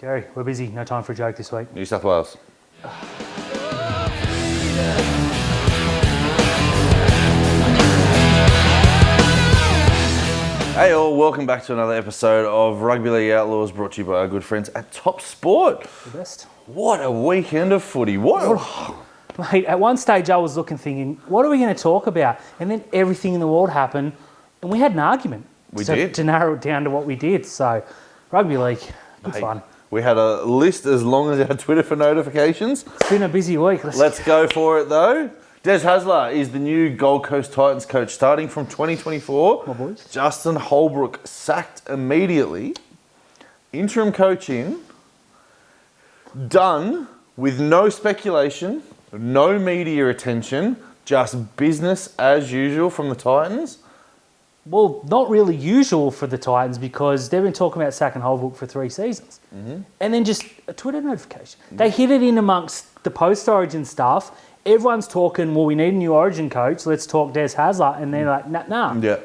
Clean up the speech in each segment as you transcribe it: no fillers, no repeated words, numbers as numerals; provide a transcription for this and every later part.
Gary, we're busy. No time for a joke this week. New South Wales. Hey all, welcome back to another episode of Rugby League Outlaws, brought to you by our good friends at Top Sport. The best. What a weekend of footy. Mate, at one stage I was thinking, what are we going to talk about? And then everything in the world happened and we had an argument. We did. To narrow it down to what we did. So, Rugby League, good fun. We had a list as long as our Twitter for notifications. It's been a busy week. Let's go for it though. Des Hasler is the new Gold Coast Titans coach starting from 2024. My boys. Justin Holbrook sacked immediately. Interim coaching done with no speculation, no media attention, just business as usual from the Titans. Well, not really usual for the Titans because they've been talking about sacking Holbrook for 3 seasons. Mm-hmm. And then just a Twitter notification. Mm-hmm. They hit it in amongst the post-Origin stuff. Everyone's talking, well, we need a new Origin coach. Let's talk Des Hasler. And they're like, nah. Yeah.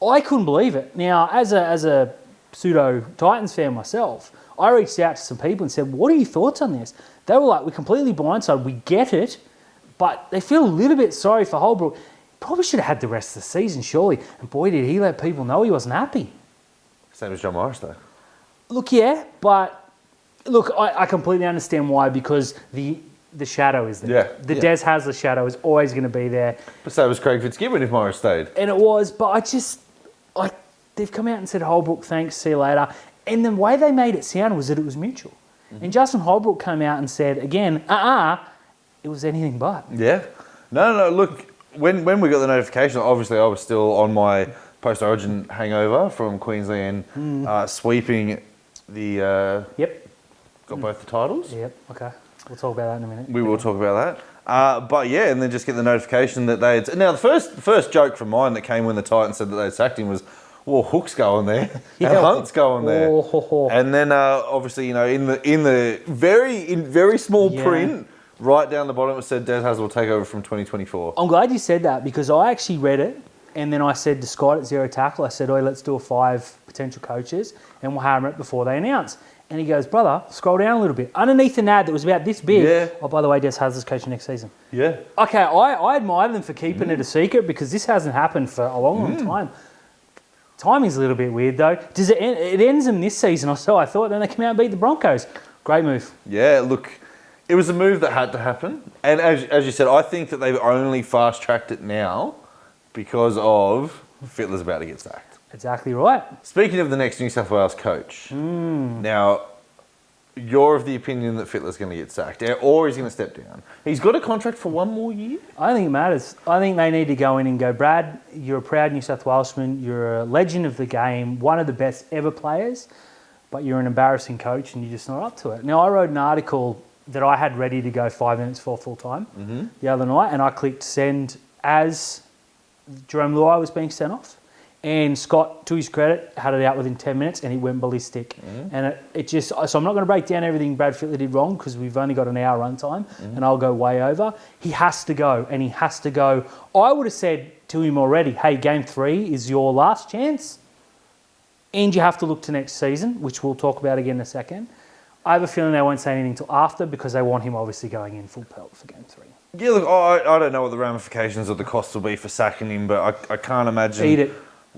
I couldn't believe it. Now, as a pseudo-Titans fan myself, I reached out to some people and said, what are your thoughts on this? They were like, we're completely blindsided. We get it. But they feel a little bit sorry for Holbrook. Probably should have had the rest of the season, surely. And boy, did he let people know he wasn't happy. Same as John Morris, though. Look, yeah, but look, I completely understand why, because the shadow is there. Yeah. The Des Hasler shadow is always going to be there. But so was Craig Fitzgibbon if Morris stayed. And it was, but they've come out and said, Holbrook, thanks, see you later. And the way they made it sound was that it was mutual. Mm-hmm. And Justin Holbrook came out and said, again, it was anything but. Yeah. No, look. When we got the notification, obviously I was still on my post-Origin hangover from Queensland, sweeping the... Got both the titles. Yep, okay. We'll talk about that in a minute. We will talk about that. But yeah, and then just get the notification that they had... Now, the first joke from mine that came when the Titans said that they'd sacked him was, well, Hook's going there, and Hunt's going there. And then obviously, in the very small print... Right down the bottom, it said Des Hasler will take over from 2024. I'm glad you said that because I actually read it and then I said to Scott at Zero Tackle, I said, let's do a 5 potential coaches and we'll hammer it before they announce. And he goes, brother, scroll down a little bit. Underneath an ad that was about this big, oh, by the way, Des Hasler's coaching next season. Yeah. Okay, I admire them for keeping it a secret because this hasn't happened for a long time. Timing's a little bit weird though. Does it ends them this season or so, I thought. Then they come out and beat the Broncos. Great move. Yeah, look... It was a move that had to happen. And as you said, I think that they've only fast-tracked it now because of Fittler's about to get sacked. Exactly right. Speaking of the next New South Wales coach, now, you're of the opinion that Fittler's going to get sacked or he's going to step down. He's got a contract for 1 more year? I think it matters. I think they need to go in and go, Brad, you're a proud New South Welshman, you're a legend of the game, one of the best ever players, but you're an embarrassing coach and you're just not up to it. Now, I wrote an article that I had ready to go 5 minutes for full time the other night, and I clicked send as Jerome Luai was being sent off. And Scott, to his credit, had it out within 10 minutes and he went ballistic. And it just, so I'm not going to break down everything Brad Fittler did wrong because we've only got an hour runtime and I'll go way over. He has to go and he has to go. I would have said to him already, hey, game 3 is your last chance and you have to look to next season, which we'll talk about again in a second. I have a feeling they won't say anything until after because they want him obviously going in full pelt for game 3. Yeah, look, I don't know what the ramifications or the costs will be for sacking him, but I can't imagine... Eat it.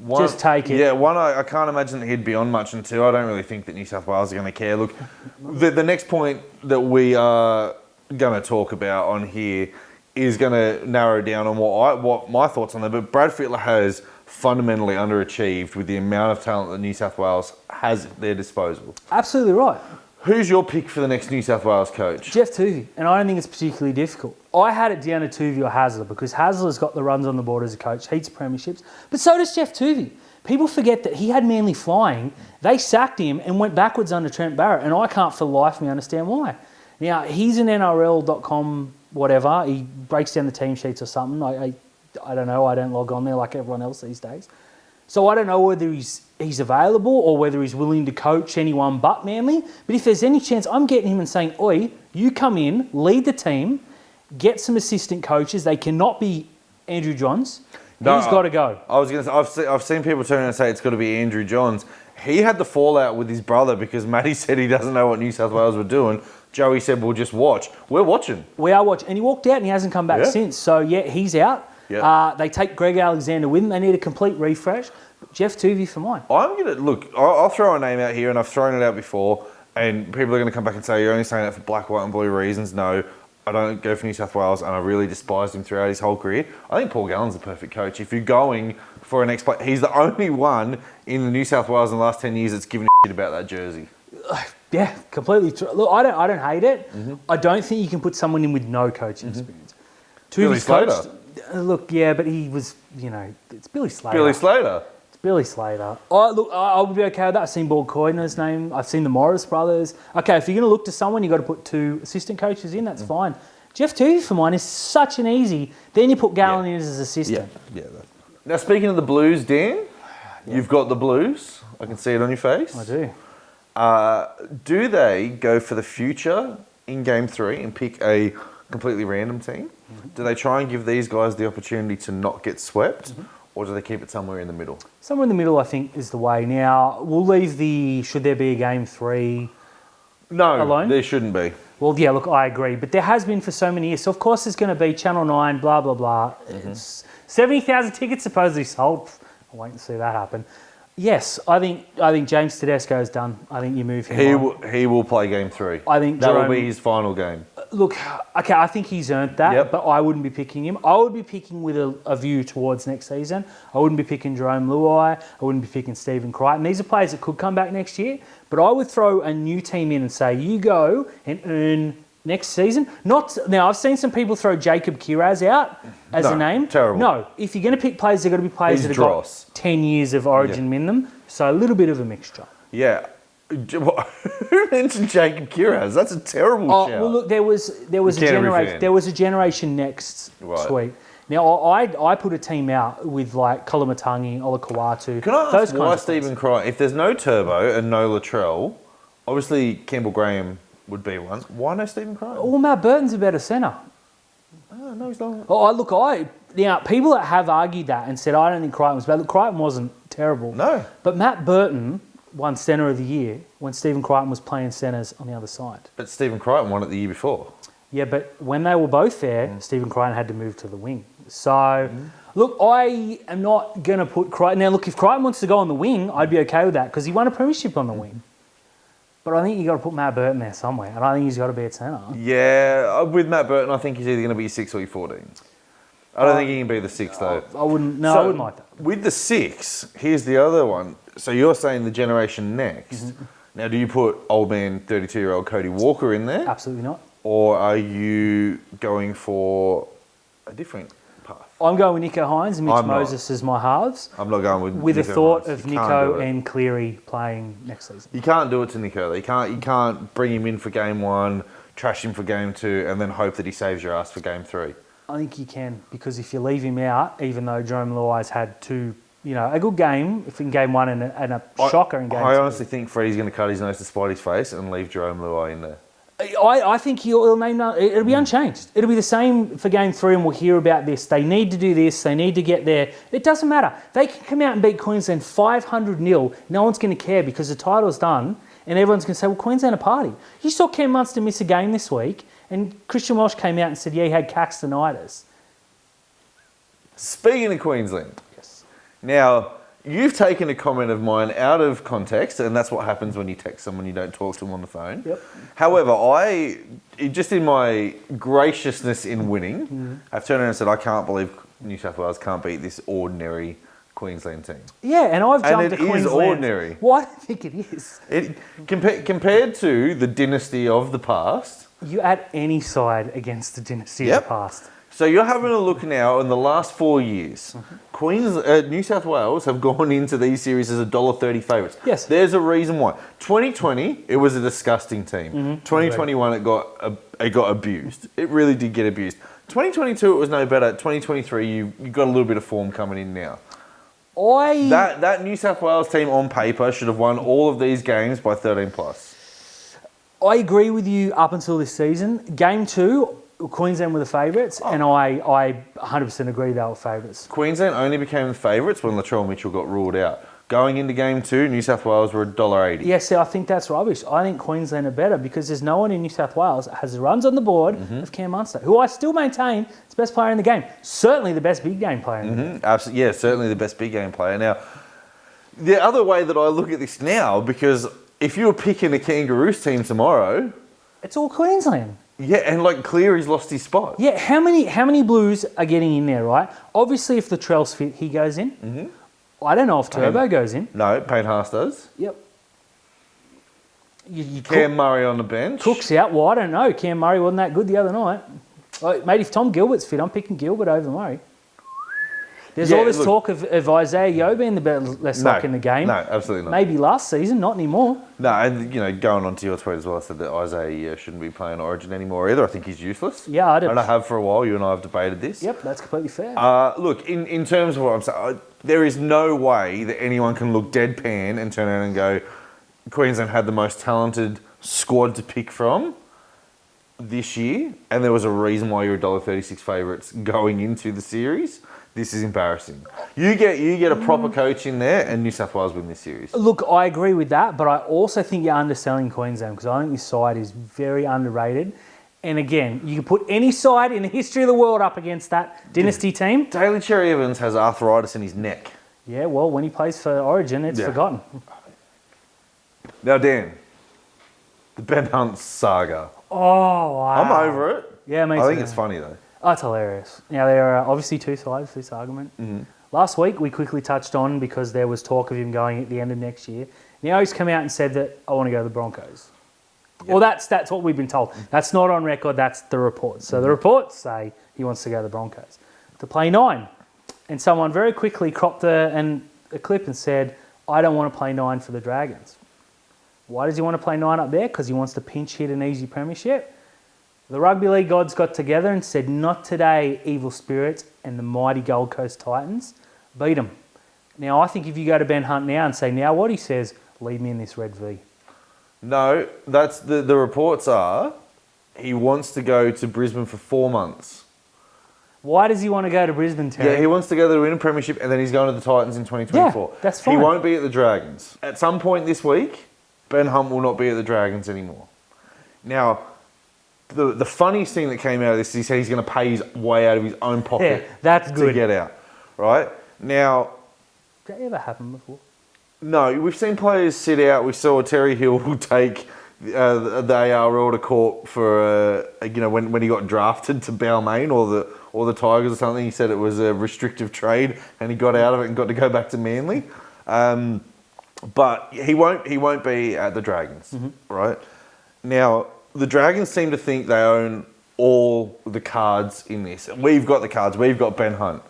Just take it. Yeah, one, I can't imagine that he'd be on much, and 2, I don't really think that New South Wales are going to care. Look, the next point that we are going to talk about on here is going to narrow down on what my thoughts on that, but Brad Fittler has fundamentally underachieved with the amount of talent that New South Wales has at their disposal. Absolutely right. Who's your pick for the next New South Wales coach? Jeff Tuvey, and I don't think it's particularly difficult. I had it down to Tuvey or Hasler because Hasler's got the runs on the board as a coach, heaps of premierships, but so does Jeff Tuvey. People forget that he had Manly flying, they sacked him and went backwards under Trent Barrett, and I can't for the life of me understand why. Now, he's an NRL.com whatever, he breaks down the team sheets or something. I don't know, I don't log on there like everyone else these days. So I don't know whether he's available or whether he's willing to coach anyone but Manly. But if there's any chance, I'm getting him and saying, oi, you come in, lead the team, get some assistant coaches. They cannot be Andrew Johns. No, he's got to go. I was going to say, I've seen people turn and say it's got to be Andrew Johns. He had the fallout with his brother because Matty said he doesn't know what New South Wales were doing. Joey said, we'll just watch. We're watching. We are watching. And he walked out and he hasn't come back Yeah. since. So, yeah, he's out. Yeah. They take Greg Alexander with them. They need a complete refresh. Jeff Tuvey for mine. I'm going to, look, I'll throw a name out here, and I've thrown it out before, and people are going to come back and say, you're only saying that for black, white and blue reasons. No, I don't go for New South Wales, and I really despised him throughout his whole career. I think Paul Gallen's the perfect coach. If you're going for an ex-player, he's the only one in the New South Wales in the last 10 years that's given a shit about that jersey. Yeah, completely true. Look, I don't hate it. I don't think you can put someone in with no coaching experience. Billy Tuvey's Slater. coached. Look, yeah, but he was, it's Billy Slater. Billy Slater. It's Billy Slater. I would be okay with that. I've seen Bob Coyner's name. I've seen the Morris brothers. Okay, if you're going to look to someone, you've got to put 2 assistant coaches in. That's fine. Jeff Tuvey for mine is such an easy. Then you put Gallen in as assistant. Yeah. Now, speaking of the Blues, Dan, you've got the Blues. I can see it on your face. I do. Do they go for the future in Game 3 and pick a completely random team? Do they try and give these guys the opportunity to not get swept? Or do they keep it somewhere in the middle? Somewhere in the middle, I think, is the way. Now, we'll leave should there be a Game 3 No, alone? there shouldn't be. Well, yeah, look, I agree. But there has been for so many years. So, of course, there's going to be Channel 9, blah, blah, blah. It's 70,000 tickets supposedly sold. I'll wait and see that happen. Yes, I think James Tedesco is done. I think you move him on. He will play Game 3. I think that will Jerome- be his final game. Look, okay, I think he's earned that, Yep. but I wouldn't be picking him. I would be picking with a view towards next season. I wouldn't be picking Jerome Luai. I wouldn't be picking Stephen Crichton. These are players that could come back next year, but I would throw a new team in and say, you go and earn next season. Now, I've seen some people throw Jacob Kiraz out as a name. Terrible. No, if you're going to pick players, they've got to be players He's that have dross. got 10 years of origin in them. So a little bit of a mixture. Yeah. Who mentioned Jacob Kiraz? That's a terrible shout. Well, look, there was a generation next Right. tweet. Now, I put a team out with like Kolomatangi, Olakawatu. Can I those ask why kinds of Stephen Crichton, if there's no Turbo and no Latrell, obviously Campbell Graham would be one. Why no Stephen Crichton? players. Well, Matt Burton's a better centre. Oh, no, he's not. Now, people that have argued that and said, I don't think Crichton was bad. Look, Crichton wasn't terrible. No. But Matt Burton won Centre of the Year when Stephen Crichton was playing centres on the other side. But Stephen Crichton won it the year before. Yeah, but when they were both there, Stephen Crichton had to move to the wing. So, look, I am not going to put Crichton... Now, look, if Crichton wants to go on the wing, I'd be okay with that because he won a premiership on the wing. But I think you've got to put Matt Burton there somewhere, and I think he's got to be at centre. Yeah, with Matt Burton, I think he's either going to be 6 or 14. I don't think he can be the 6, though. I wouldn't like that. With the 6, here's the other one. So you're saying the generation next. Now, do you put old man, 32-year-old Cody Walker in there? Absolutely not. Or are you going for a different path? I'm going with Nico Hines and Mitch I'm not. Moses as my halves, I'm not going with Nico a thought Hines. of You can't Nico do it. and Cleary playing next season. You can't do it to Nico, though. You can't bring him in for game 1, trash him for game 2, and then hope that he saves your ass for game 3. I think you can, because if you leave him out, even though Jerome Luai's had a good game in game 1 and a shocker in game 2. I honestly think Freddie's going to cut his nose to spite his face and leave Jerome Luai in there. I think he'll name it'll be unchanged. It'll be the same for game 3, and we'll hear about this. They need to do this. They need to get there. It doesn't matter. They can come out and beat Queensland 500-0. No one's going to care because the title's done, and everyone's going to say, well, Queensland a party. You saw Cam Munster miss a game this week, and Christian Walsh came out and said, yeah, he had Caxtonitis. Speaking of Queensland. Yes. Now, you've taken a comment of mine out of context, and that's what happens when you text someone you don't talk to them on the phone. Yep. However, just in my graciousness in winning, I've turned around and said, I can't believe New South Wales can't beat this ordinary Queensland team. Yeah, and I've jumped And to it is Queensland. ordinary. Well, I don't think it is. Compared to the dynasty of the past. You add any side against the dynasty Yep. of the past. So you're having a look now in the last 4 years. New South Wales have gone into these series as $1.30 favourites. Yes. There's a reason why. 2020, it was a disgusting team. 2021, it got abused. It really did get abused. 2022, it was no better. 2023, you got a little bit of form coming in now. That New South Wales team on paper should have won all of these games by 13 plus. I agree with you up until this season. Game 2, Queensland were the favourites, and I 100% agree they were favourites. Queensland only became the favourites when Latrell Mitchell got ruled out. Going into game 2, New South Wales were $1.80. Yeah, see, I think that's rubbish. I think Queensland are better because there's no one in New South Wales that has the runs on the board of Cam Munster, who I still maintain is the best player in the game. Certainly the best big game player in the game. Absolutely, yeah, certainly the best big game player. Now, the other way that I look at this now, because if you were picking a Kangaroos team tomorrow, It's all Queensland. yeah, and like Cleary's lost his spot. Yeah, how many Blues are getting in there, right? Obviously, if the Latrell's fit, he goes in. I don't know if Turbo goes in. No, Payne Haas does. Yep. You Cam Murray on the bench. Cook's out. Well, I don't know. Cam Murray wasn't that good the other night. Like, mate, if Tom Gilbert's fit, I'm picking Gilbert over Murray. There's all this talk of Isaiah Yeo being the best lock in the game. No, absolutely not. Maybe last season, not anymore. No, and going on to your tweet as well, I said that Isaiah shouldn't be playing Origin anymore either. I think he's useless. Yeah, and I have for a while. You and I have debated this. Yep, that's completely fair. Look, in terms of what I'm saying, there is no way that anyone can look deadpan and turn around and go, Queensland had the most talented squad to pick from this year, and there was a reason why you're $1.36 favourites going into the series. This is embarrassing. You get a proper coach in there, and New South Wales win this series. Look, I agree with that, but I also think you're underselling Queensland because I think this side is very underrated. And again, you can put any side in the history of the world up against that dynasty team. Daly Cherry Evans has arthritis in his neck. Yeah, well, when he plays for Origin, it's forgotten. Now, Dan, the Ben Hunt saga. Oh, wow. I'm over it. Yeah, me too. I think it's funny, though. Oh, it's hilarious. Now, there are obviously two sides to this argument. Last week, we quickly touched on because there was talk of him going at the end of next year. Now he's come out and said that, I want to go to the Broncos. Yep. Well, that's what we've been told. That's not on record, that's the reports. So the reports say he wants to go to the Broncos to play 9. And someone very quickly cropped a clip and said, I don't want to play 9 for the Dragons. Why does he want to play 9 up there? Because he wants to pinch hit an easy premiership. The Rugby League gods got together and said, not today, evil spirits and the mighty Gold Coast Titans. Beat them. Now, I think if you go to Ben Hunt now and say, now what he says, leave me in this red V. No, that's the reports are he wants to go to Brisbane for 4 months. Why does he want to go to Brisbane, Terry? Yeah, he wants to go there to win a premiership and then he's going to the Titans in 2024. Yeah, that's fine. He won't be at the Dragons. At some point this week, Ben Hunt will not be at the Dragons anymore. Now, the funniest thing that came out of this is he said he's going to pay his way out of his own pocket that's good. to get out. Right? Now... Did that ever happen before? No, we've seen players sit out. We saw Terry Hill take the ARL to court for when he got drafted to Balmain or the Tigers or something. He said it was a restrictive trade and he got out of it and got to go back to Manly. But he won't be at the Dragons, right? Now, the Dragons seem to think they own all the cards in this. We've got the cards. We've got Ben Hunt.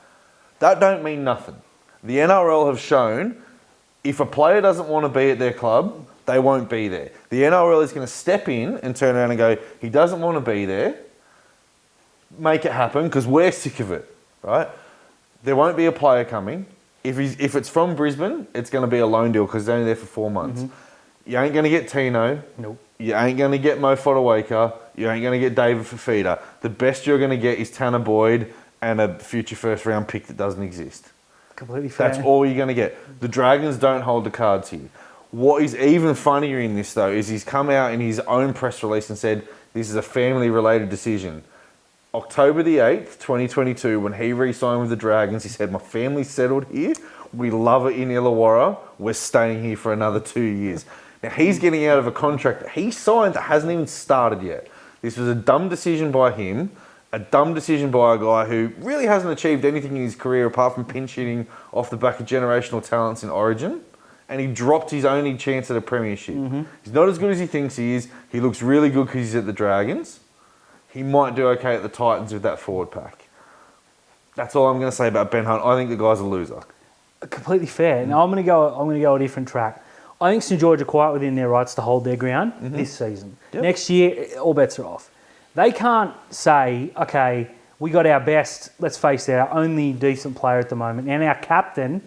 That don't mean nothing. The NRL have shown if a player doesn't want to be at their club, they won't be there. The NRL is going to step in and turn around and go, he doesn't want to be there. Make it happen because we're sick of it, right? There won't be a player coming. If it's from Brisbane, it's going to be a loan deal because he's only there for 4 months. You ain't going to get Tino. Nope. You ain't going to get Mo Fodawaker. You ain't going to get David Fafita. The best you're going to get is Tanner Boyd and a future first round pick that doesn't exist. Completely fair. That's all you're going to get. The Dragons don't hold the cards here. What is even funnier in this, though, is he's come out in his own press release and said this is a family-related decision. October the 8th, 2022, when he re-signed with the Dragons, he said, my family's settled here. We love it in Illawarra. We're staying here for another 2 years. Now, he's getting out of a contract that he signed that hasn't even started yet. This was a dumb decision by him, a dumb decision by a guy who really hasn't achieved anything in his career apart from pinch hitting off the back of generational talents in Origin. And he dropped his only chance at a premiership. He's not as good as he thinks he is. He looks really good because he's at the Dragons. He might do okay at the Titans with that forward pack. That's all I'm going to say about Ben Hunt. I think the guy's a loser. Completely fair. Now I'm going to go a different track. I think St George are quite within their rights to hold their ground this season. Yep. Next year, all bets are off. They can't say, okay, we got our best, let's face it, our only decent player at the moment, and our captain,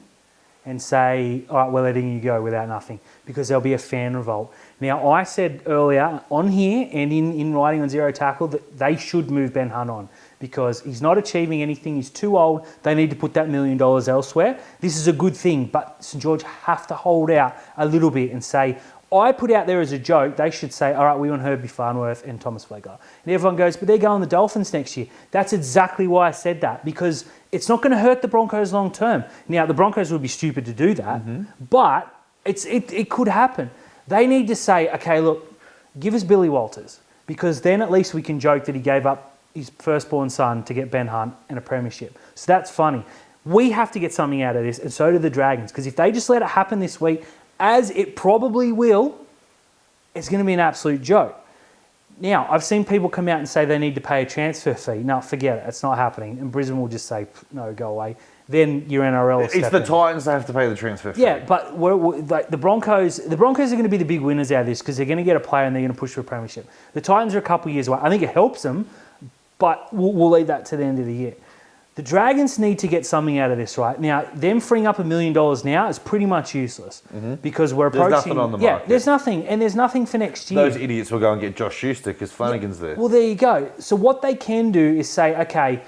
and say, all right, we're letting you go without nothing, because there'll be a fan revolt. Now, I said earlier on here and in writing on Zero Tackle that they should move Ben Hunt on. because he's not achieving anything. He's too old. They need to put that $1 million elsewhere. This is a good thing, but St George have to hold out a little bit and say, I put out there as a joke, they should say, all right, we want Herbie Farnworth and Thomas Flegler. And everyone goes, but they're going the Dolphins next year. That's exactly why I said that, because it's not going to hurt the Broncos long term. Now, the Broncos would be stupid to do that, but it could happen. They need to say, okay, look, give us Billy Walters, because then at least we can joke that he gave up his firstborn son to get Ben Hunt and a premiership. So that's funny. We have to get something out of this, and so do the Dragons, because if they just let it happen this week, as it probably will, it's going to be an absolute joke. Now, I've seen people come out and say they need to pay a transfer fee. No, forget it. It's not happening. And Brisbane will just say, no, go away. Then your NRL will step It's the in. Titans that have to pay the transfer fee. Yeah, but like the Broncos are going to be the big winners out of this, because they're going to get a player and they're going to push for a premiership. The Titans are a couple of years away. I think it helps them, but we'll leave that to the end of the year. The Dragons need to get something out of this, right? Now, them freeing up $1 million now is pretty much useless, because we're approaching... There's nothing on the market. Yeah, there's nothing, and there's nothing for next year. Those idiots will go and get Josh Schuster because Flanagan's there. Well, there you go. So what they can do is say, okay,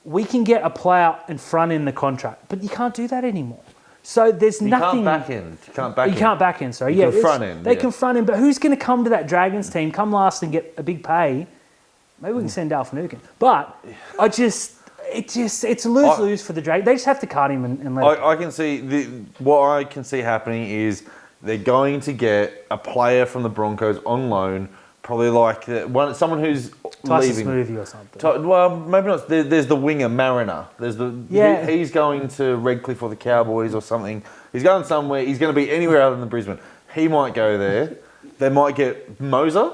we can get a player and front end the contract, but you can't do that anymore. So there's nothing... You can't back end, sorry. You can front end. They can front end, but who's going to come to that Dragons team, come last and get a big pay? Maybe we can send Dale Finucane. But it's a lose-lose for the Dragons. They just have to cut him and let him. I can see... what I can see happening is they're going to get a player from the Broncos on loan, probably like someone who's Tyson leaving. Smoothie or something. Well, maybe not. There's the winger, Mariner. He's going to Redcliffe or the Cowboys or something. He's going somewhere. He's going to be anywhere other than Brisbane. He might go there. They might get Moser,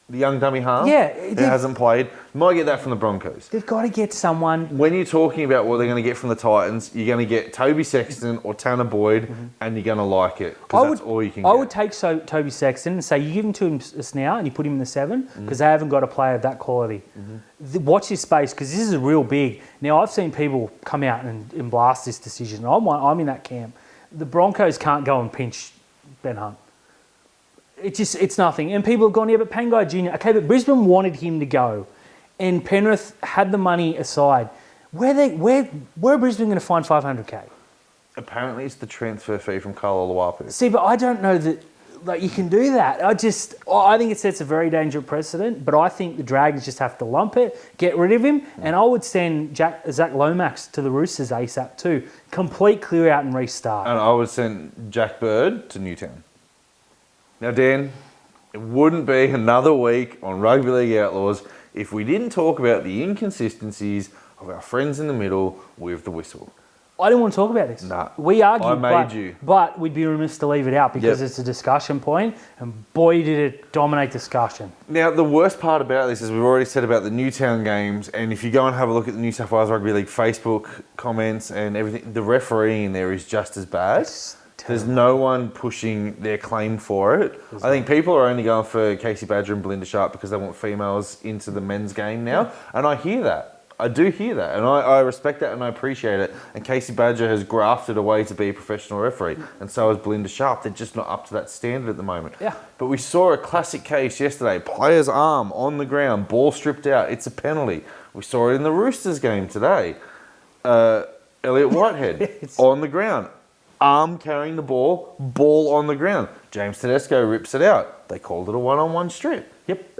the young dummy half, who hasn't played. Might get that from the Broncos. They've got to get someone. When you're talking about what they're going to get from the Titans, you're going to get Toby Sexton or Tanner Boyd, and you're going to like it, because that's all you can get. I would take Toby Sexton and say, you give him to us now and you put him in the 7, because they haven't got a player of that quality. Watch his space, because this is a real big... Now, I've seen people come out and blast this decision. I'm in that camp. The Broncos can't go and pinch Ben Hunt. It's nothing. And people have gone, yeah, but Pangai Jr. Okay, but Brisbane wanted him to go, and Penrith had the money aside. Where are Brisbane going to find $500K? Apparently, it's the transfer fee from Carlo Luapu. See, but I don't know that you can do that. I think it sets a very dangerous precedent. But I think the Dragons just have to lump it, get rid of him, and I would send Zach Lomax to the Roosters ASAP too. Complete clear out and restart. And I would send Jack Bird to Newtown. Now, Dan, it wouldn't be another week on Rugby League Outlaws if we didn't talk about the inconsistencies of our friends in the middle with the whistle. I didn't want to talk about this. Nah, we argued, I made you. But we'd be remiss to leave it out, because it's a discussion point, and boy, did it dominate discussion. Now, the worst part about this is we've already said about the Newtown games, and if you go and have a look at the New South Wales Rugby League Facebook comments and everything, the refereeing in there is just as bad. There's no one pushing their claim for it. I think people are only going for Casey Badger and Belinda Sharp because they want females into the men's game now. And I hear that. I do hear that. And I respect that and I appreciate it. And Casey Badger has grafted away to be a professional referee. And so has Belinda Sharp. They're just not up to that standard at the moment. Yeah. But we saw a classic case yesterday. Player's arm on the ground, ball stripped out. It's a penalty. We saw it in the Roosters game today. Elliot Whitehead on the ground. Arm carrying the ball on the ground. James Tedesco rips it out. They called it a one-on-one strip. Yep.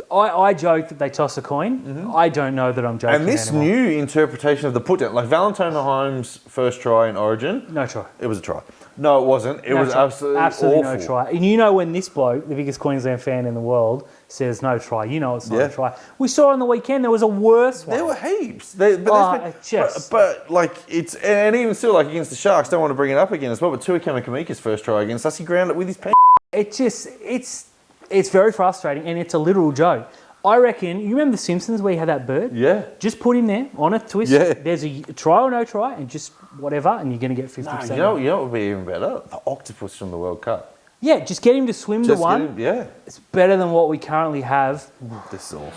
I joke that they toss a coin. I don't know that I'm joking. And this anymore. new interpretation of the put down, like Valentine Holmes' first try in Origin. No try. It was a try. No, it wasn't. It was absolutely awful. No try. And you know when this bloke, the biggest Queensland fan in the world, says no try, you know it's not a try. We saw on the weekend there was a worse one. There were heaps. But it's and even still, like against the Sharks, don't want to bring it up again as well. But Tua Kamikamica's first try against us, he ground it with his pants. It's very frustrating, and it's a literal joke. I reckon, you remember The Simpsons where you had that bird? Yeah. Just put him there on a twist. Yeah. There's a try or no try, and just whatever, and you're going to get 50%. You know what would be even better? The octopus from the World Cup. Yeah, just get him to swim to one. It's better than what we currently have. This is awesome.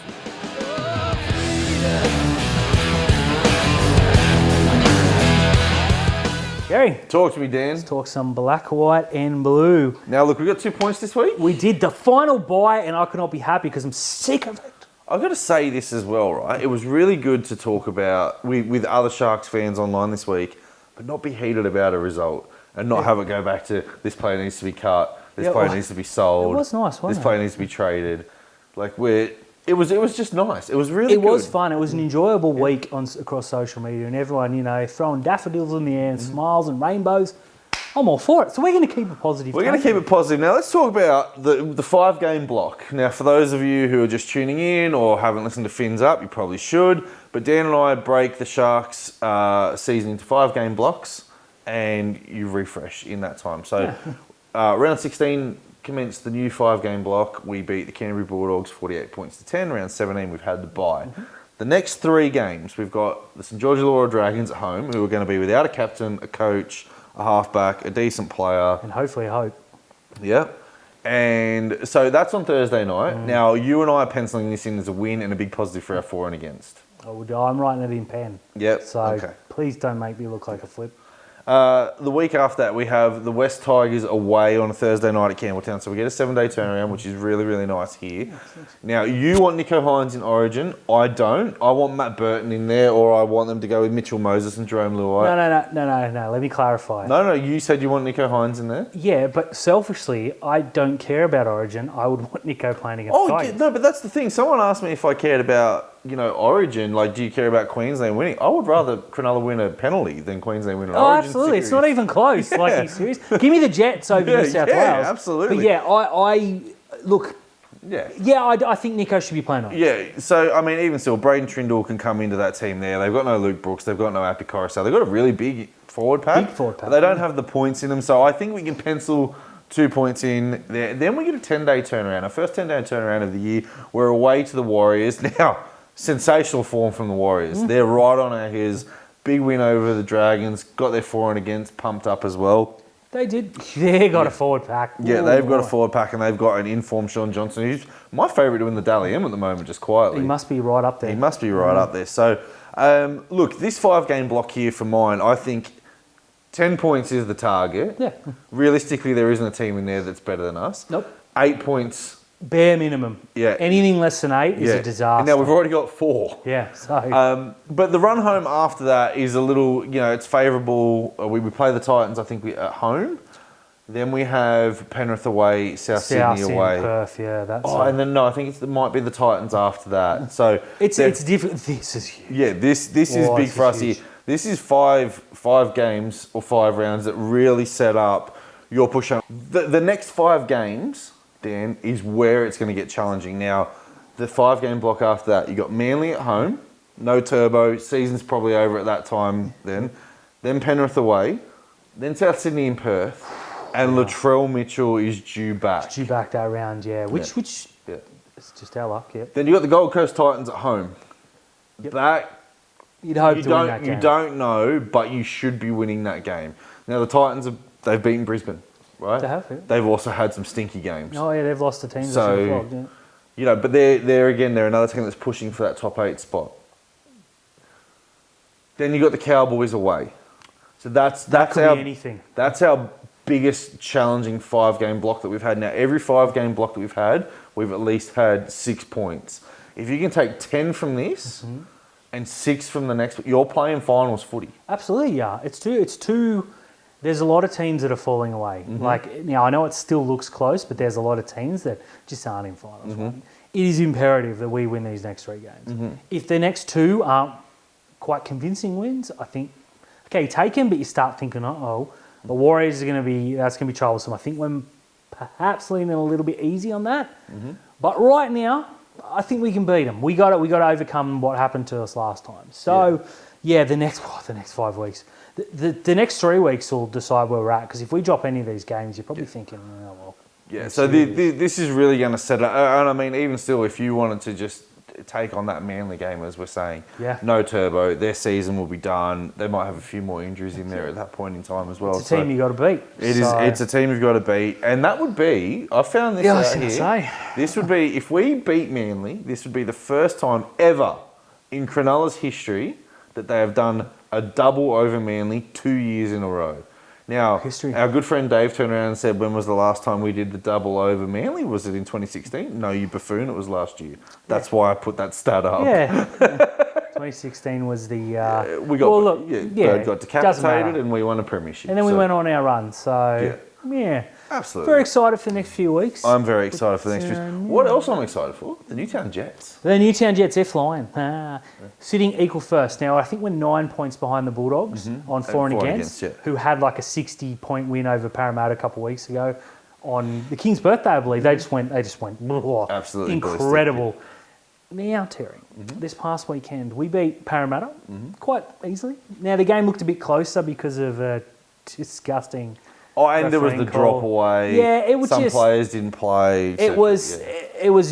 Gary. Talk to me, Dan. Let's talk some black, white and blue. Now, look, we got 2 points this week. We did the final buy, and I could not be happy because I'm sick of it. I've got to say this as well, right? It was really good to talk about with other Sharks fans online this week, but not be heated about a result and not have it go back to this player needs to be cut, this player needs to be sold. It was nice, wasn't this player needs to be traded. Like it was just nice. It was really good. It was fun. It was an enjoyable week across social media, and everyone, throwing daffodils in the air and smiles and rainbows. I'm all for it. So we're going to keep it positive. We're going to keep it positive. Now let's talk about the 5-game block. Now for those of you who are just tuning in or haven't listened to Fins Up, you probably should. But Dan and I break the Sharks season into 5-game blocks, and you refresh in that time. So round 16 commenced the new 5-game block. We beat the Canterbury Bulldogs 48 points to 10. Round 17 we've had the bye. The next 3 games we've got the St George Illawarra Dragons at home, who are going to be without a captain, a coach, a halfback, a decent player. And hopefully a hope. Yeah. And so that's on Thursday night. Now, you and I are penciling this in as a win and a big positive for our for and against. I'm writing it in pen. Yep. So please don't make me look like a flip. The week after that, we have the West Tigers away on a Thursday night at Campbelltown. So we get a 7-day turnaround, which is really, really nice here. Now, you want Nicho Hines in Origin. I don't. I want Matt Burton in there, or I want them to go with Mitchell Moses and Jerome Luai. No. Let me clarify. No. You said you want Nicho Hines in there? Yeah, but selfishly, I don't care about Origin. I would want Nicho playing against Tigers. No, but that's the thing. Someone asked me if I cared about, Origin. Like, do you care about Queensland winning? I would rather Cronulla win a penalty than Queensland win an Origin absolutely. series. It's not even close. Like, are you serious? Give me the Jets over New South Wales. Yeah, absolutely. But yeah, I look. Yeah. I think Nicho should be playing on. Yeah, so, I mean, even still, Braden Trindle can come into that team there. They've got no Luke Brooks. They've got no Api Coruscant. They've got a really big forward pack. But they don't have the points in them. So I think we can pencil 2 points in there. Then we get a 10-day turnaround. Our first 10-day turnaround of the year. We're away to the Warriors. Now, sensational form from the Warriors. They're right on our heels. Big win over the Dragons. Got their for and against pumped up as well. They did. They got a forward pack. Yeah, they've got a forward pack, and they've got an informed Sean Johnson, who's my favourite to win the Dally M at the moment, just quietly. He must be right up there. He must be right up there. So, look, this 5-game block here for mine, I think 10 points is the target. Yeah. Realistically, there isn't a team in there that's better than us. Nope. 8 points. Bare minimum. Yeah. Anything less than 8 is a disaster. Now, we've already got 4. Yeah, so... but the run home after that is a little, it's favourable. We play the Titans, I think, at home. Then we have Penrith away, South Sydney away. Perth, yeah, that's... and then I think it might be the Titans after that. So it's different. This is huge. Yeah, this is big for us here. This is five games or 5 rounds that really set up your push home. The next 5 games, Dan, is where it's going to get challenging. Now, the 5-game block after that, you got Manly at home, no turbo, season's probably over at that time then. Then Penrith away, then South Sydney and Perth. And Latrell Mitchell is due back. It's due back that round, yeah. Which it's just our luck, yeah. Then you got the Gold Coast Titans at home. Yep. That you'd hope to win that game. You don't know, but you should be winning that game. Now the Titans they've beaten Brisbane, right? They have. Yeah. They've also had some stinky games. Oh yeah, they've lost to teams. So but they're another team that's pushing for that top 8 spot. Then you got the Cowboys away. So that's anything. That's our biggest challenging 5-game block that we've had. Now, every 5-game block that we've had, we've at least had 6 points. If you can take 10 from this and 6 from the next, you're playing finals footy. Absolutely, yeah. It's two. There's a lot of teams that are falling away. Like, now I know it still looks close, but there's a lot of teams that just aren't in finals. Right? It is imperative that we win these next 3 games. If the next 2 aren't quite convincing wins, I think, okay, you take them, but you start thinking, the Warriors that's going to be troublesome. I think we're perhaps leaning a little bit easy on that. But right now, I think we can beat them. We got to overcome what happened to us last time. So, the next 5 weeks. The next 3 weeks will decide where we're at. Because if we drop any of these games, you're probably thinking, Yeah, so this is really going to set up. And I mean, even still, if you wanted to just take on that Manly game, as we're saying, no turbo, their season will be done. They might have a few more injuries in there at that point in time as well. It's a team you got to beat. It's a team you've got to beat, and that would be. I found this out here. This would be, if we beat Manly, this would be the first time ever in Cronulla's history that they have done a double over Manly 2 years in a row. Now, History. our good friend Dave turned around and said, when was the last time we did the double over Manly? Was it in 2016? No, you buffoon, it was last year. That's why I put that stat up. Yeah. 2016 was the... We got, well, look, Bird got doesn't matter. decapitated and we won a premiership. And then we went on our run, so... Yeah. Absolutely. Very excited for the next few weeks. I'm very excited for the next few weeks. What else I'm excited for? The Newtown Jets. The Newtown Jets, they're flying. Sitting equal first. Now, I think we're 9 points behind the Bulldogs on for and against, who had like a 60-point win over Parramatta a couple of weeks ago on the King's birthday, I believe. They just went Absolutely incredible. Now, Terry, this past weekend, we beat Parramatta quite easily. Now, the game looked a bit closer because of a disgusting... Oh, and there was the drop away. Yeah, it was Some just... players didn't play. It was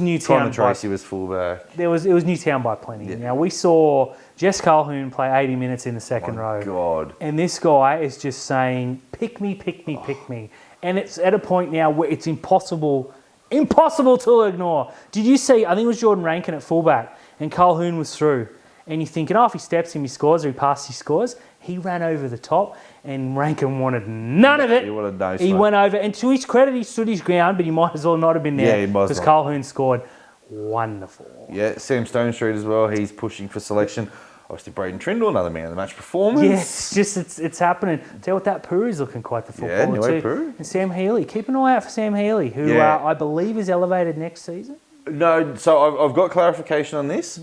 Newtown. Connor Tracy was fullback. It was Newtown by plenty. Yeah. Now, we saw Jess Calhoun play 80 minutes in the second row. God. And this guy is just saying, pick me, pick me, pick me. And it's at a point now where it's impossible to ignore. Did you see, I think it was Jordan Rankin at fullback, and Calhoun was through. And you're thinking, if he steps him, he scores, or he passes, he scores. He ran over the top, and Rankin wanted none of it. He wanted no He went over, and to his credit, he stood his ground, but he might as well not have been there. Yeah, he must because not. Calhoun scored wonderful. Yeah, Sam Stone Street as well. He's pushing for selection. Obviously, Braden Trindle, another man of the match performance. Yeah, it's happening. Tell you what, that Peru's looking quite the footballer too. Peru. And Sam Healy. Keep an eye out for Sam Healy, who I believe is elevated next season. No, so I've got clarification on this.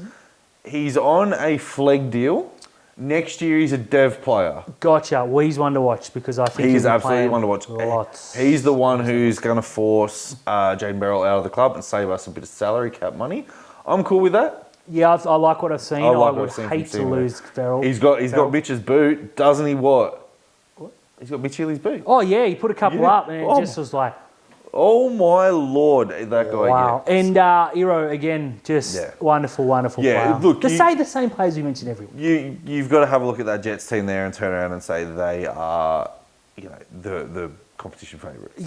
He's on a flag deal. Next year, he's a dev player. Gotcha. Well, he's one to watch because I think He's absolutely one to watch. Lots. He's the one who's going to force Jaden Berrell out of the club and save us a bit of salary cap money. I'm cool with that. Yeah, I like what I've seen. I would hate to lose Farrell. He's got Mitch's boot, doesn't he? What? He's got Mitch Healy's boot. Oh yeah, he put a couple up, and it just was like, oh my lord, that guy. Wow. And Iro again, just wonderful player. Look, say the same players we mentioned every week. You've got to have a look at that Jets team there and turn around and say they are, the competition favourites.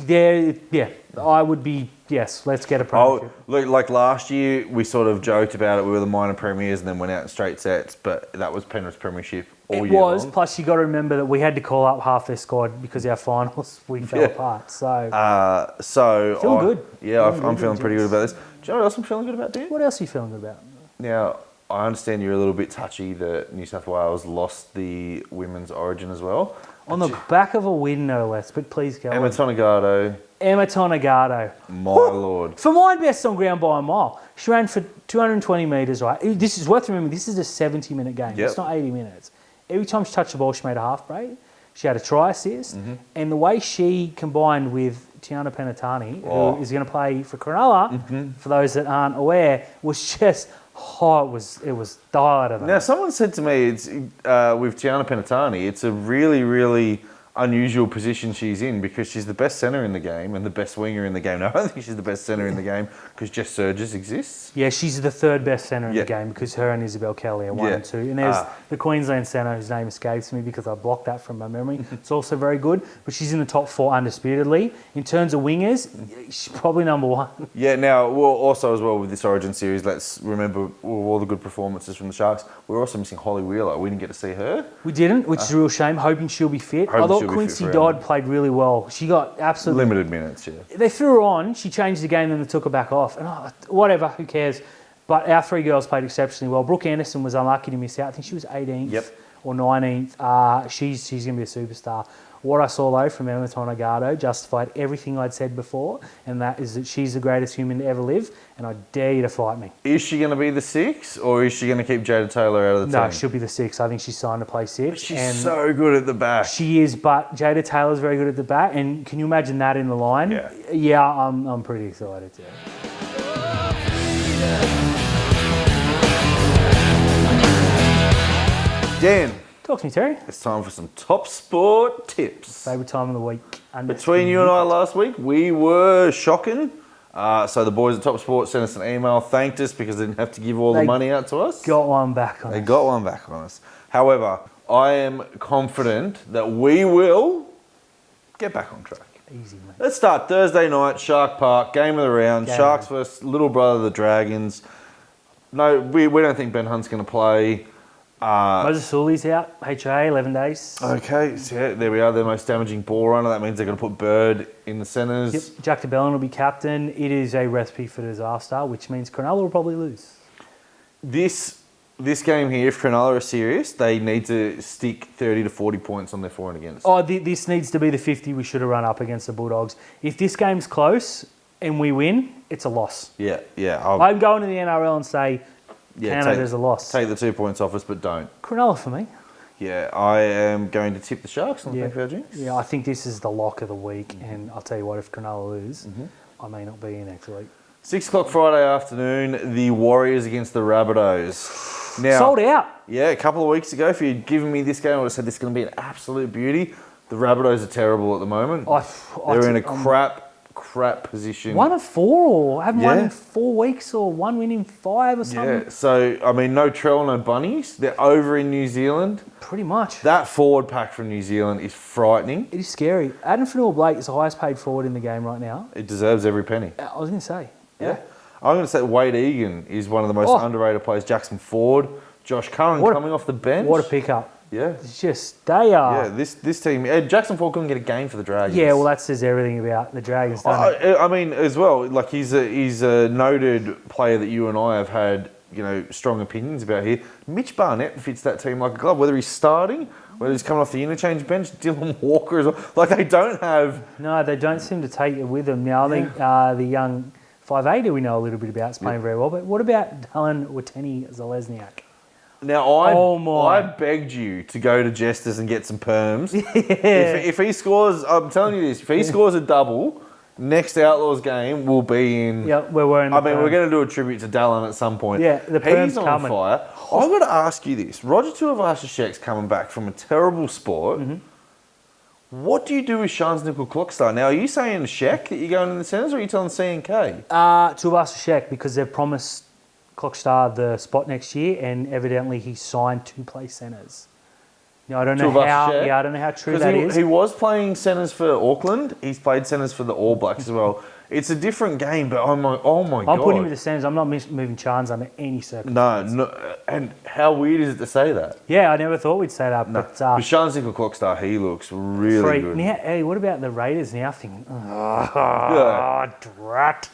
I would be. Yes, let's get a premiership. Look, like last year, we sort of joked about it. We were the minor premiers and then went out in straight sets, but that was Penrith's premiership all year long. Plus you got to remember that we had to call up half their squad because our finals, we fell apart. So, feeling good. Yeah, I'm feeling pretty good about this. Do you know what else I'm feeling good about, Dan? What else are you feeling good about? Now, I understand you're a little bit touchy that New South Wales lost the women's origin as well. On the back of a win, no less, but please go Emma Tonegado. My lord. For mine, best on ground by a mile. She ran for 220 metres, right? This is worth remembering, this is a 70-minute game. It's not 80 minutes. Every time she touched the ball, she made a half break. She had a try assist. And the way she combined with Tiana Penatani, who is going to play for Cronulla, for those that aren't aware, was just... it was the highlight of it. Now, someone said to me, it's with Tiana Penatani, it's a really, really unusual position she's in because she's the best centre in the game and the best winger in the game. Now, I don't think she's the best centre in the game because Jess Surges exists. Yeah, she's the third best centre in the game because her and Isabel Kelly are 1 and 2. And there's the Queensland centre whose name escapes me because I blocked that from my memory. It's also very good, but she's in the top 4 undisputedly. In terms of wingers, she's probably number 1. Yeah, now, well, also as well with this Origin series, let's remember all the good performances from the Sharks. We're also missing Holly Wheeler. We didn't get to see her. We didn't, which is a real shame, hoping she'll be fit. I thought Quincy Dodd played really well. She got absolutely... limited minutes, yeah. They threw her on, she changed the game, then they took her back off. And whatever, who cares? But our 3 girls played exceptionally well. Brooke Anderson was unlucky to miss out. I think she was 18th or 19th. She's going to be a superstar. What I saw, though, from Emma Tonegado justified everything I'd said before, and that is that she's the greatest human to ever live, and I dare you to fight me. Is she going to be the 6, or is she going to keep Jada Taylor out of the team? No, she'll be the 6. I think she's signed to play 6. But she's so good at the back. She is, but Jada Taylor's very good at the back, and can you imagine that in the line? Yeah, I'm pretty excited, Dan. Talk to me, Terry. It's time for some top sport tips. Favourite time of the week. Between you and I last week, we were shocking. So the boys at Top Sport sent us an email, thanked us because they didn't have to give all the money out to us. Got one back on us. They got one back on us. However, I am confident that we will get back on track. Easy, mate. Let's start Thursday night, Shark Park, game of the round. Sharks versus little brother the Dragons. No, we don't think Ben Hunt's going to play. Moses Sully's out. HA, 11 days. Okay, so yeah, there we are. The most damaging ball runner. That means they're going to put Bird in the centres. Yep. Jack DeBellin will be captain. It is a recipe for disaster, which means Cronulla will probably lose. This game here, if Cronulla are serious, they need to stick 30 to 40 points on their for and against. Oh, this needs to be the 50 we should have run up against the Bulldogs. If this game's close and we win, it's a loss. Yeah. I'm going to the NRL and say Canada's a loss. Take the 2 points off us, but don't. Cronulla for me. Yeah, I am going to tip the Sharks on the PFL Jinx. Yeah, I think this is the lock of the week, and I'll tell you what, if Cronulla lose, I may not be in next week. 6 o'clock Friday afternoon, the Warriors against the Rabbitohs. Now, sold out. Yeah, a couple of weeks ago, if you'd given me this game, I would have said this is going to be an absolute beauty. The Rabbitohs are terrible at the moment. They're in a crap position. 1 of 4, or haven't won in 4 weeks, or 1 win in 5 or something. Yeah, so, I mean, no Trell, no Bunnies. They're over in New Zealand. Pretty much. That forward pack from New Zealand is frightening. It is scary. Adam Fanua-Blake is the highest paid forward in the game right now. It deserves every penny. I was going to say. Yeah. I'm going to say Wade Egan is one of the most underrated players. Jackson Ford, Josh Curran coming off the bench. What a pickup. Yeah. It's just, they are. Yeah, this team. Jackson Ford couldn't get a game for the Dragons. Yeah, well, that says everything about the Dragons, doesn't it? I mean, as well, like he's a noted player that you and I have had, strong opinions about here. Mitch Barnett fits that team like a glove, whether he's starting, whether he's coming off the interchange bench, Dylan Walker as well. Like, they don't have... No, they don't seem to take it with them. Now, I think the young 5'8" we know a little bit about is playing very well, but what about Dylan Wateni-Zalesniak? Now, I begged you to go to Jesters and get some perms. If he scores, I'm telling you this, if he scores a double, next Outlaws game will be in... Yeah, we're wearing the we're going to do a tribute to Dallin at some point. Yeah, the perm's He's on coming. fire. I've got to ask you this. Roger Tuivasa-Sheck's coming back from a terrible sport. What do you do with Sean's nickel clock star? Now, are you saying Sheck that you're going in the centres, or are you telling C&K? Tuivasa-Sheck, because they've promised Clockstar the spot next year, and evidently he's signed to play centres. Now, I don't know how true that is. He was playing centres for Auckland. He's played centres for the All Blacks as well. It's a different game, but I'm like, oh my God. I'm putting him with the centres. I'm not moving Chans under any circumstances. No. And how weird is it to say that? Yeah, I never thought we'd say that. No. But Sean's nickel clock star, he looks really good. Now, hey, what about the Raiders now? Thinking, drat.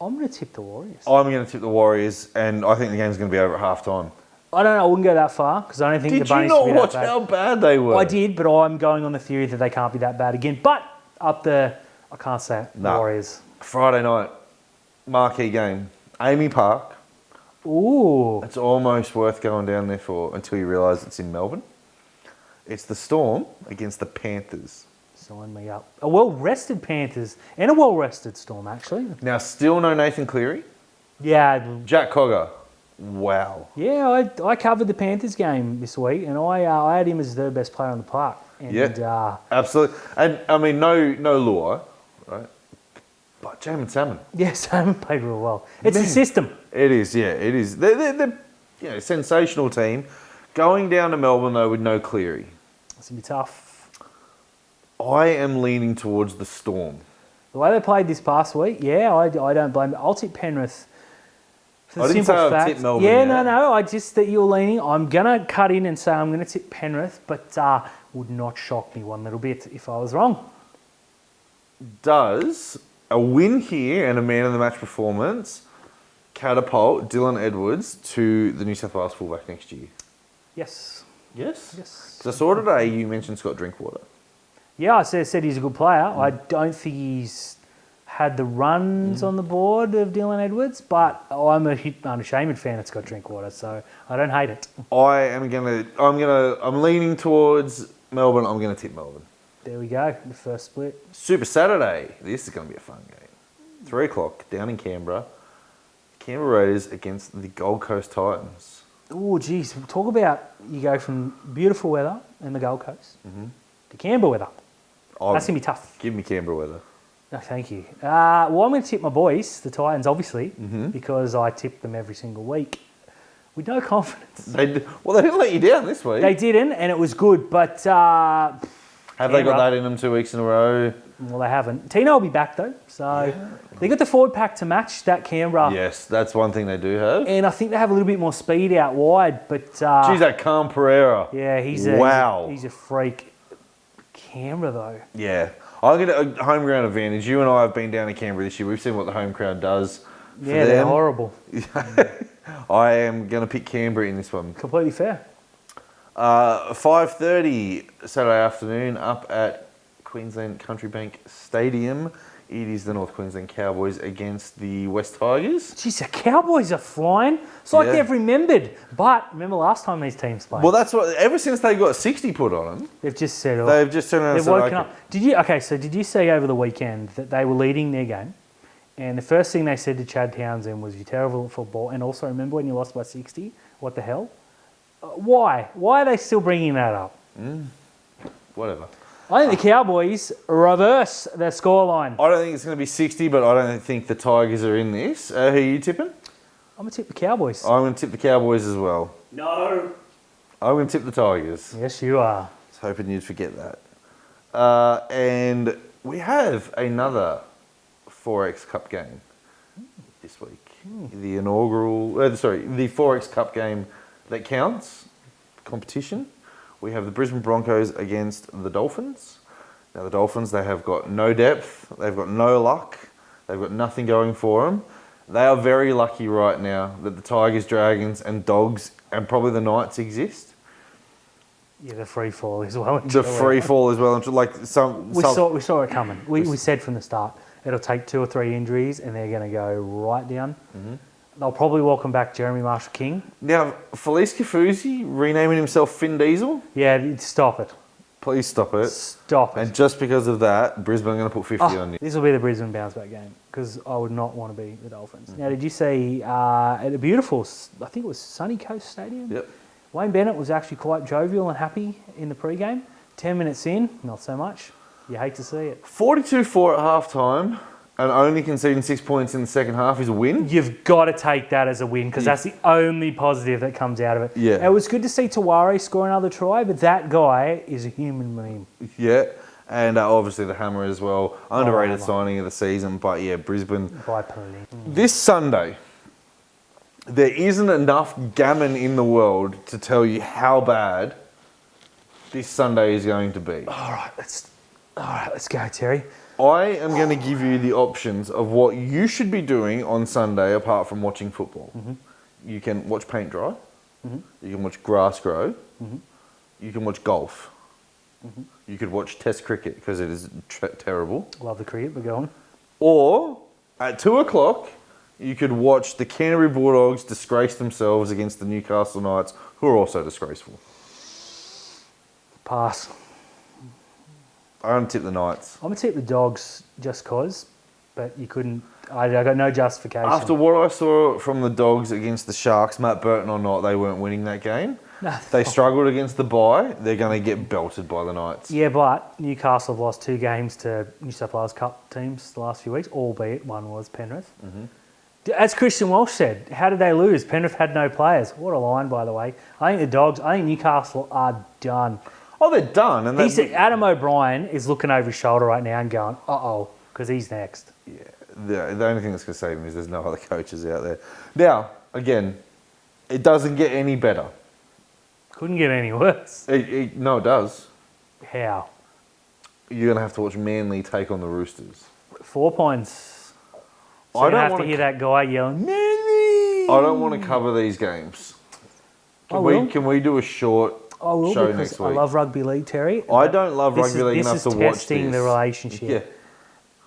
I'm going to tip the Warriors. I'm going to tip the Warriors, and I think the game's going to be over at half-time. I don't know. I wouldn't go that far, because I don't think the Bunnies will be that bad. Did you not watch how bad they were? I did, but I'm going on the theory that they can't be that bad again. But I can't say it. The Warriors. Friday night, marquee game. Amy Park. Ooh. It's almost worth going down there for until you realise it's in Melbourne. It's the Storm against the Panthers. Sign me up. A well-rested Panthers and a well-rested Storm, actually. Now, still no Nathan Cleary. Yeah. Jack Cogger. Wow. Yeah, I covered the Panthers game this week, and I had him as the best player on the park. And, absolutely. And, I mean, no Luai, right? But Jamin Salmon. Yeah, Salmon played real well. It's a system. It is, yeah, it is. They're sensational team. Going down to Melbourne, though, with no Cleary. It's going to be tough. I am leaning towards the Storm. The way they played this past week, I don't blame them. I'll tip Penrith. I didn't say I'd tip Melbourne. Yeah, no. I just that you're leaning. I'm going to cut in and say I'm going to tip Penrith, but would not shock me one little bit if I was wrong. Does a win here and a man of the match performance catapult Dylan Edwards to the New South Wales fullback next year? Yes. Yes? Yes. Because I saw today you mentioned Scott Drinkwater. Yeah, I said he's a good player. I don't think he's had the runs on the board of Dylan Edwards, but I'm a unashamed fan of Scott Drinkwater, so I don't hate it. I'm leaning towards Melbourne. I'm gonna tip Melbourne. There we go, the first split. Super Saturday. This is gonna be a fun game. 3 o'clock down in Canberra. Canberra Raiders against the Gold Coast Titans. Oh, geez, talk about you go from beautiful weather in the Gold Coast to Canberra weather. That's gonna be tough. Give me Canberra weather. No, thank you. I'm going to tip my boys, the Titans, obviously, because I tip them every single week with no confidence. They didn't let you down this week. They didn't, and it was good, but... Have they got that in them 2 weeks in a row? Well, they haven't. Tino will be back though, so they got the forward pack to match that Canberra. Yes, that's one thing they do have. And I think they have a little bit more speed out wide, but Geez, that Calm Pereira. yeah, he's a freak. Canberra though. Yeah. I'll get a home ground advantage. You and I have been down to Canberra this year. We've seen what the home crowd does for Yeah, they're horrible. I am going to pick Canberra in this one. Completely fair. 5:30 Saturday afternoon up at Queensland Country Bank Stadium. It is the North Queensland Cowboys against the West Tigers. Jeez, the Cowboys are flying. It's like Yeah. they've remembered. But remember last time these teams played? Well, that's what. Ever since they got 60 put on them, They've just said, oh, they've just turned around and they've said, woken okay. up. Did you see over the weekend that they were leading their game? And the first thing they said to Chad Townsend was, "You're terrible at football." And also, remember when you lost by 60? What the hell? Why? Why are they still bringing that up? Whatever. I think the Cowboys reverse their scoreline. I don't think it's going to be 60, but I don't think the Tigers are in this. Who are you tipping? I'm going to tip the Cowboys. I'm going to tip the Cowboys as well. No. I'm going to tip the Tigers. Yes, you are. I was hoping you'd forget that. And we have another 4X Cup game this week. The inaugural, the 4X Cup game that counts, competition. We have the Brisbane Broncos against the Dolphins. Now the Dolphins, they have got no depth, they've got no luck, they've got nothing going for them. They are very lucky right now that the Tigers, Dragons and Dogs and probably the Knights exist. Yeah, the free fall as well. The free fall as well. Like We saw it coming. We said from the start, it'll take 2 or 3 injuries and they're going to go right down. Mm-hmm. They'll probably welcome back Jeremy Marshall-King. Now, Felice Kafusi renaming himself Finn Diesel? Yeah, stop it. Please stop it. Stop it. And just because of that, Brisbane are going to put 50 on you. This will be the Brisbane bounce back game because I would not want to be the Dolphins. Now, did you see at a beautiful, I think it was Sunny Coast Stadium? Yep. Wayne Bennett was actually quite jovial and happy in the pre-game. 10 minutes in, not so much. You hate to see it. 42-4 at half-time and only conceding 6 points in the second half is a win. You've got to take that as a win because that's the only positive that comes out of it. Yeah. It was good to see Tawari score another try, but that guy is a human being. Yeah. And obviously the Hammer as well. Underrated Hammer. signing of the season. But yeah, Brisbane. By penalty. This Sunday, there isn't enough gammon in the world to tell you how bad this Sunday is going to be. All right, let's go, Terry. I am going to give you the options of what you should be doing on Sunday apart from watching football. Mm-hmm. You can watch paint dry. Mm-hmm. You can watch grass grow. Mm-hmm. You can watch golf. Mm-hmm. You could watch Test cricket because it is terrible. Love the cricket, but go on. Or at 2 o'clock, you could watch the Canterbury Bulldogs disgrace themselves against the Newcastle Knights, who are also disgraceful. Pass. I'm going to tip the Knights. I'm going to tip the Dogs just cause, but you couldn't. I got no justification. After what I saw from the Dogs against the Sharks, Matt Burton or not, they weren't winning that game. No, They struggled against the bye. They're going to get belted by the Knights. Yeah, but Newcastle have lost 2 games to New South Wales Cup teams the last few weeks, albeit one was Penrith. Mm-hmm. As Christian Walsh said, how did they lose? Penrith had no players. What a line, by the way. I think Newcastle are done. Oh, they're done. And He said Adam O'Brien is looking over his shoulder right now and going, uh-oh, because he's next. Yeah, the only thing that's going to save him is there's no other coaches out there. Now, again, it doesn't get any better. Couldn't get any worse. No, it does. How? You're going to have to watch Manly take on the Roosters. 4 points. So I you don't have want to hear that guy yelling, Manly! I don't want to cover these games. Can we do a short I will show because next week? I love rugby league, Terry. I don't love rugby league enough to watch this. This is testing the relationship. Yeah.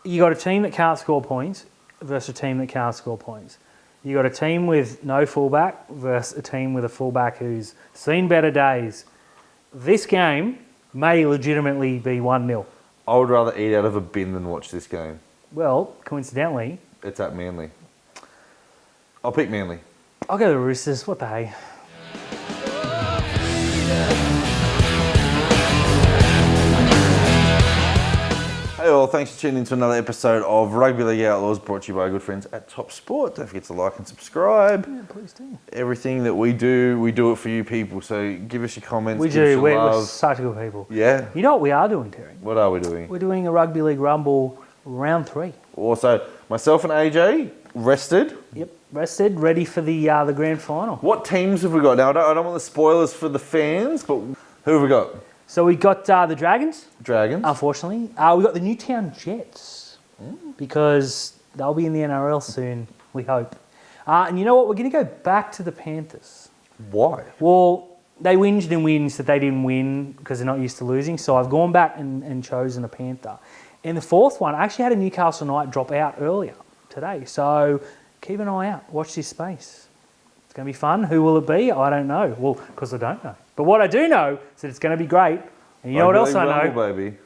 You got a team that can't score points versus a team that can't score points. You got a team with no fullback versus a team with a fullback who's seen better days. This game may legitimately be 1-0. I would rather eat out of a bin than watch this game. Well, coincidentally, It's at Manly. I'll pick Manly. I'll go to the Roosters. What the hey? Well, thanks for tuning in to another episode of Rugby League Outlaws, brought to you by our good friends at Top Sport. Don't forget to like and subscribe. Yeah, please do. Everything that we do it for you people. So give us your comments. We give us do. your We're love. such good people. Yeah. You know what we are doing, Terry? What are we doing? We're doing a Rugby League Rumble round 3. Also, myself and AJ rested. Yep, rested, ready for the grand final. What teams have we got? Now, I don't want the spoilers for the fans, but who have we got? So we got the Dragons, Dragons. unfortunately. We got the Newtown Jets because they'll be in the NRL soon, we hope. And you know what? We're going to go back to the Panthers. Why? Well, they whinged and whinged that they didn't win because they're not used to losing. So I've gone back and chosen a Panther. And the fourth one, I actually had a Newcastle Knight drop out earlier today. So keep an eye out. Watch this space. It's going to be fun. Who will it be? I don't know. Well, because I don't know. But what I do know is that it's going to be great. And you know what else I know? Baby.